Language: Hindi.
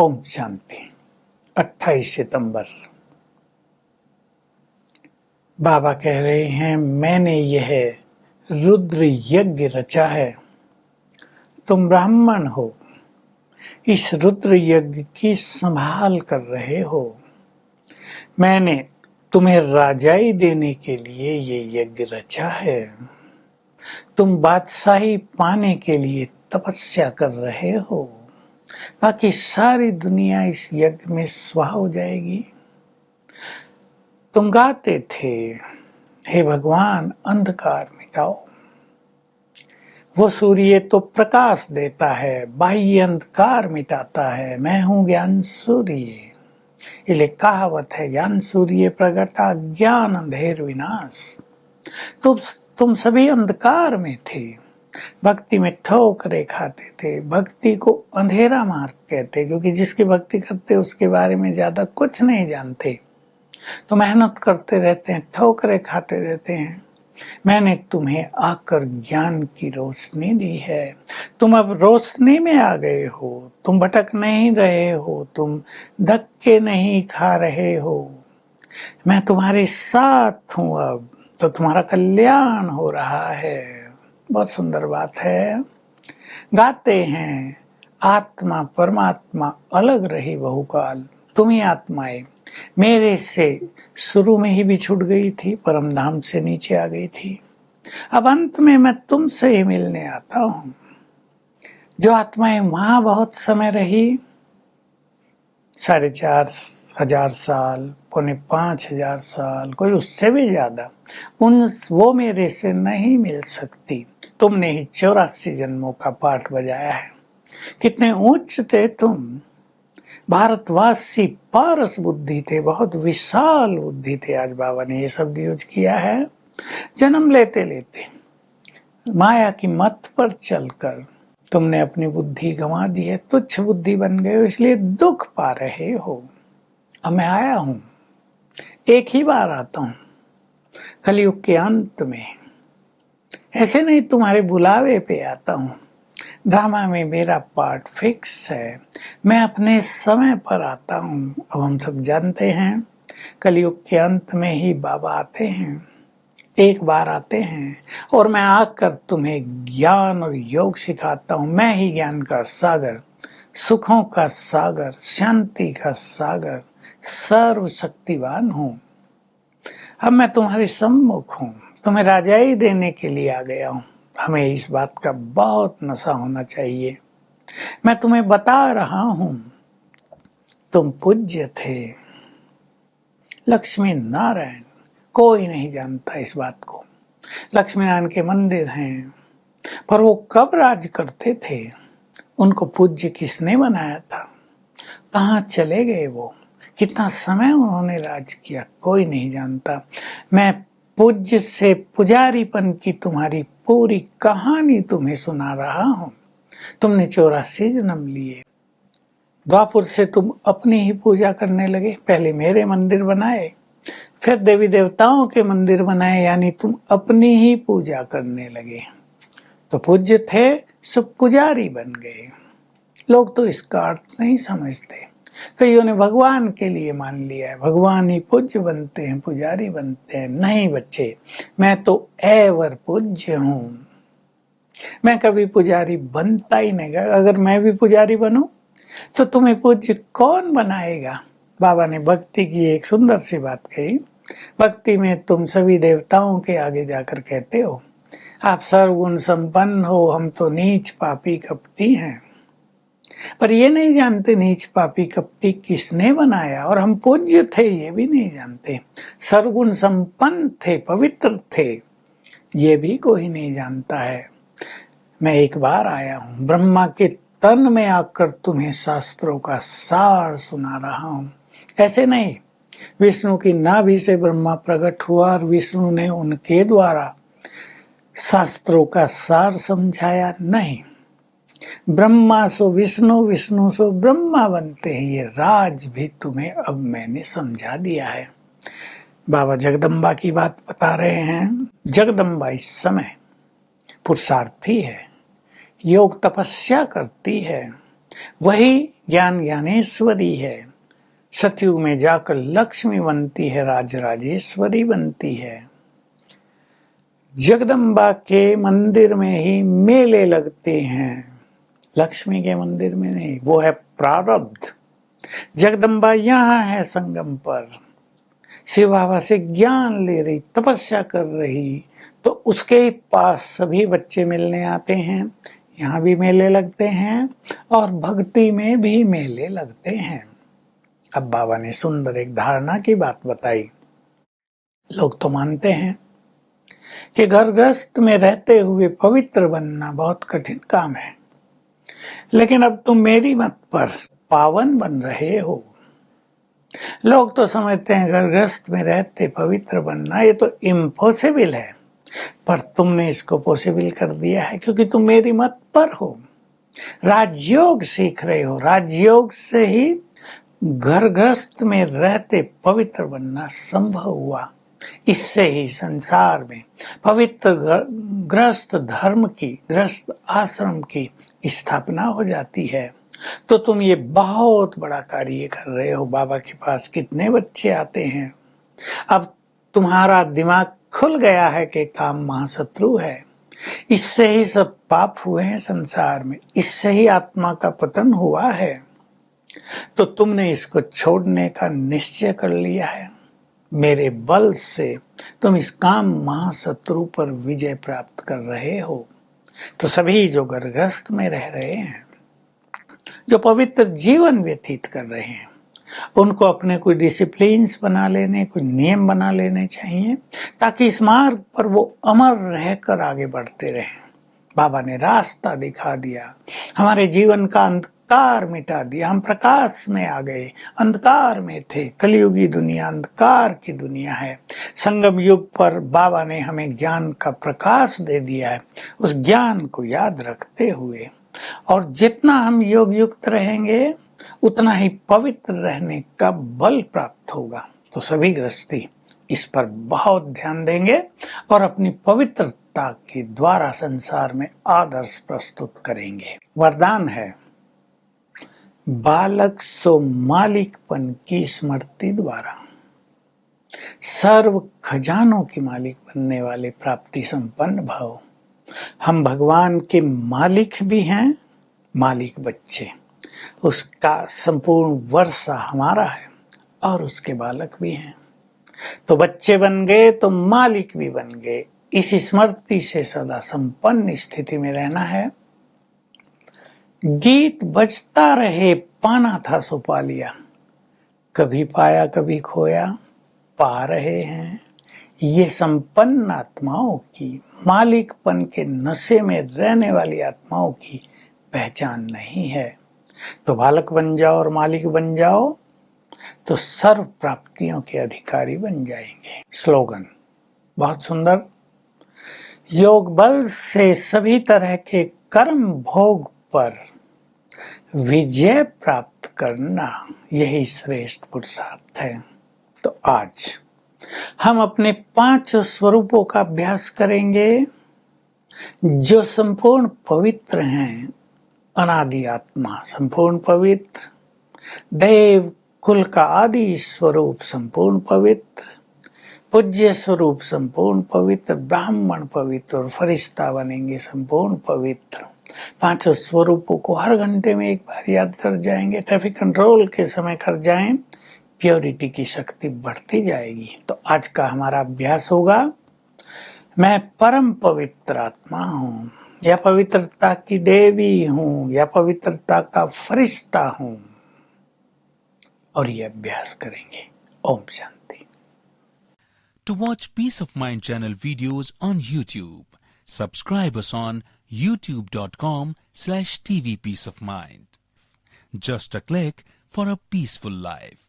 ओम शांति। 28 सितंबर। बाबा कह रहे हैं, मैंने यह रुद्र यज्ञ रचा है। तुम ब्राह्मण हो, इस रुद्र यज्ञ की संभाल कर रहे हो। मैंने तुम्हें राजाई देने के लिए ये यज्ञ रचा है। तुम बादशाही पाने के लिए तपस्या कर रहे हो। बाकी सारी दुनिया इस यज्ञ में स्वाहा हो जाएगी। तुम गाते थे, हे भगवान अंधकार मिटाओ। वो सूर्य तो प्रकाश देता है, बाह्य अंधकार मिटाता है। मैं हूँ ज्ञान सूर्य। इसलिए कहावत है, ज्ञान सूर्य प्रगटा ज्ञान अंधेर विनाश। तुम सभी अंधकार में थे, भक्ति में ठोकरे खाते थे। भक्ति को अंधेरा मार्ग कहते, क्योंकि जिसकी भक्ति करते उसके बारे में ज्यादा कुछ नहीं जानते, तो मेहनत करते रहते हैं, ठोकरे खाते रहते हैं। मैंने तुम्हें आकर ज्ञान की रोशनी दी है। तुम अब रोशनी में आ गए हो। तुम भटक नहीं रहे हो, तुम धक्के नहीं खा रहे हो। मैं तुम्हारे साथ हूँ अब, तो तुम्हारा कल्याण हो रहा है। बहुत सुंदर बात है। गाते हैं, आत्मा परमात्मा अलग रही बहुकाल। तुम ही आत्माएं मेरे से शुरू में ही बिछुड़ गई थी, परम धाम से नीचे आ गई थी। अब अंत में मैं तुमसे ही मिलने आता हूँ। जो आत्माएं वहां बहुत समय रही, 4,500 साल, 4,500 साल, कोई उससे भी ज्यादा, वो मेरे से नहीं मिल सकती। तुमने ही 84 जन्मों का पाठ बजाया है। कितने ऊंच थे तुम। भारतवासी पारस बुद्धि थे, बहुत विशाल बुद्धि थे। आज बाबा ने ये शब्द यूज किया है। जन्म लेते लेते माया की मत पर चलकर तुमने अपनी बुद्धि गंवा दी है, तुच्छ बुद्धि बन गए हो, इसलिए दुख पा रहे हो। अब मैं आया हूं, एक ही बार आता हूं, कलयुग के अंत में। ऐसे नहीं तुम्हारे बुलावे पे आता हूं। ड्रामा में मेरा पार्ट फिक्स है। मैं अपने समय पर आता हूँ। अब हम सब जानते हैं, कलयुग के अंत में ही बाबा आते हैं, एक बार आते हैं, और मैं आकर तुम्हें ज्ञान और योग सिखाता हूँ। मैं ही ज्ञान का सागर, सुखों का सागर, शांति का सागर, सर्वशक्तिवान हूँ। अब मैं तुम्हारे सम्मुख हूँ, तुम्हें राजाई देने के लिए आ गया हूँ। हमें इस बात का बहुत नशा होना चाहिए। मैं तुम्हें बता रहा हूं, तुम पूज्य थे। लक्ष्मी नारायण, कोई नहीं जानता इस बात को। लक्ष्मी नारायण के मंदिर हैं, पर वो कब राज करते थे, उनको पूज्य किसने बनाया था, कहाँ चले गए वो, कितना समय उन्होंने राज किया, कोई नहीं जानता। मैं पूज्य से पुजारीपन की तुम्हारी पूरी कहानी तुम्हें सुना रहा हूं। तुमने 84 जन्म लिए। द्वापुर से तुम अपनी ही पूजा करने लगे। पहले मेरे मंदिर बनाए, फिर देवी देवताओं के मंदिर बनाए, यानी तुम अपनी ही पूजा करने लगे। तो पूज्य थे, सब पुजारी बन गए। लोग तो इसका अर्थ नहीं समझते। कईयों ने भगवान के लिए मान लिया है, भगवान ही पूज्य बनते हैं, पुजारी बनते हैं। नहीं बच्चे, मैं तो एवर पूज्य हूँ। मैं कभी पुजारी बनता ही नहीं। अगर मैं भी पुजारी बनूं तो तुम्हें पूज्य कौन बनाएगा। बाबा ने भक्ति की एक सुंदर सी बात कही। भक्ति में तुम सभी देवताओं के आगे जाकर कहते हो, आप सर्वगुण संपन्न हो, हम तो नीच पापी कपटी हैं। पर ये नहीं जानते नीच पापी कपटी किसने बनाया, और हम पूज्य थे ये भी नहीं जानते। सर्वगुण संपन्न थे, पवित्र थे, ये भी कोई नहीं जानता है। मैं एक बार आया हूँ, ब्रह्मा के तन में आकर तुम्हें शास्त्रों का सार सुना रहा हूँ। ऐसे नहीं, विष्णु की नाभि से ब्रह्मा प्रकट हुआ और विष्णु ने उनके द्वारा शास्त्रों का सार समझाया, नहीं। ब्रह्मा सो विष्णु, विष्णु सो ब्रह्मा बनते हैं। ये राज भी तुम्हें अब मैंने समझा दिया है। बाबा जगदम्बा की बात बता रहे हैं। जगदम्बा इस समय पुरुषार्थी है, योग तपस्या करती है, वही ज्ञान ज्ञानेश्वरी है। सतयुग में जाकर लक्ष्मी बनती है, राजराजेश्वरी बनती है। जगदम्बा के मंदिर में ही मेले लगते हैं, लक्ष्मी के मंदिर में नहीं, वो है प्रारब्ध। जगदम्बा यहाँ है संगम पर, शिव बाबा से ज्ञान ले रही, तपस्या कर रही, तो उसके ही पास सभी बच्चे मिलने आते हैं। यहाँ भी मेले लगते हैं और भक्ति में भी मेले लगते हैं। अब बाबा ने सुंदर एक धारणा की बात बताई। लोग तो मानते हैं कि घर गृहस्थ में रहते हुए पवित्र बनना बहुत कठिन काम है, लेकिन अब तुम मेरी मत पर पावन बन रहे हो। लोग तो समझते हैं घर गृहस्थ में रहते पवित्र बनना ये तो इम्पॉसिबल है, पर तुमने इसको पॉसिबल कर दिया है क्योंकि तुम मेरी मत पर हो। राजयोग सीख रहे हो, राजयोग से ही घर गृहस्थ में रहते पवित्र बनना संभव हुआ। इससे ही संसार में पवित्र गृहस्थ धर्म की, गृहस्थ आश्रम की स्थापना हो जाती है। तो तुम ये बहुत बड़ा कार्य कर रहे हो। बाबा के पास कितने बच्चे आते हैं। अब तुम्हारा दिमाग खुल गया है कि काम महाशत्रु है। इससे ही सब पाप हुए हैं संसार में, इससे ही आत्मा का पतन हुआ है। तो तुमने इसको छोड़ने का निश्चय कर लिया है। मेरे बल से तुम इस काम महाशत्रु पर विजय प्राप्त कर रहे हो। तो सभी जो गर्भस्थ में रह रहे हैं, जो पवित्र जीवन व्यतीत कर रहे हैं, उनको अपने कुछ डिसिप्लिन्स बना लेने, कुछ नियम बना लेने चाहिए, ताकि इस मार्ग पर वो अमर रहकर आगे बढ़ते रहें। बाबा ने रास्ता दिखा दिया, हमारे जीवन का अंधकार मिटा दिया, हम प्रकाश में आ गए। अंधकार में थे, कलयुगी दुनिया अंधकार की दुनिया है। संगम युग पर बाबा ने हमें ज्ञान का प्रकाश दे दिया है। उस ज्ञान को याद रखते हुए और जितना हम योग युक्त रहेंगे उतना ही पवित्र रहने का बल प्राप्त होगा। तो सभी गृहस्थी इस पर बहुत ध्यान देंगे और अपनी पवित्रता के द्वारा संसार में आदर्श प्रस्तुत करेंगे। वरदान है, बालक सो मालिकपन की स्मृति द्वारा सर्व खजानों के मालिक बनने वाले प्राप्ति संपन्न भव। हम भगवान के मालिक भी हैं, मालिक बच्चे, उसका संपूर्ण वर्षा हमारा है और उसके बालक भी हैं। तो बच्चे बन गए तो मालिक भी बन गए। इस स्मृति से सदा संपन्न स्थिति में रहना है। गीत बजता रहे, पाना था सो पा लिया, कभी पाया कभी खोया, पा रहे हैं। ये संपन्न आत्माओं की, मालिकपन के नशे में रहने वाली आत्माओं की पहचान नहीं है। तो बालक बन जाओ और मालिक बन जाओ तो सर्व प्राप्तियों के अधिकारी बन जाएंगे। स्लोगन बहुत सुंदर। योग बल से सभी तरह के कर्म भोग पर विजय प्राप्त करना, यही श्रेष्ठ पुरुषार्थ है। तो आज हम अपने 5 स्वरूपों का अभ्यास करेंगे जो संपूर्ण पवित्र हैं। अनादि आत्मा संपूर्ण पवित्र, देव कुल का आदि स्वरूप संपूर्ण पवित्र, पूज्य स्वरूप संपूर्ण पवित्र, ब्राह्मण पवित्र और फरिश्ता बनेंगे संपूर्ण पवित्र। 5 स्वरूपों को हर घंटे में एक बार याद कर जाएंगे। ट्रैफिक कंट्रोल के समय कर जाएं, प्योरिटी की शक्ति बढ़ती जाएगी। तो आज का हमारा अभ्यास होगा, मैं परम पवित्र आत्मा हूँ, या पवित्रता की देवी हूँ, या पवित्रता का फरिश्ता हूँ। और ये अभ्यास करेंगे। Om Shanti. To watch Peace of Mind channel videos on YouTube, subscribe us on youtube.com/tvpeaceofmind. Just a click for a peaceful life.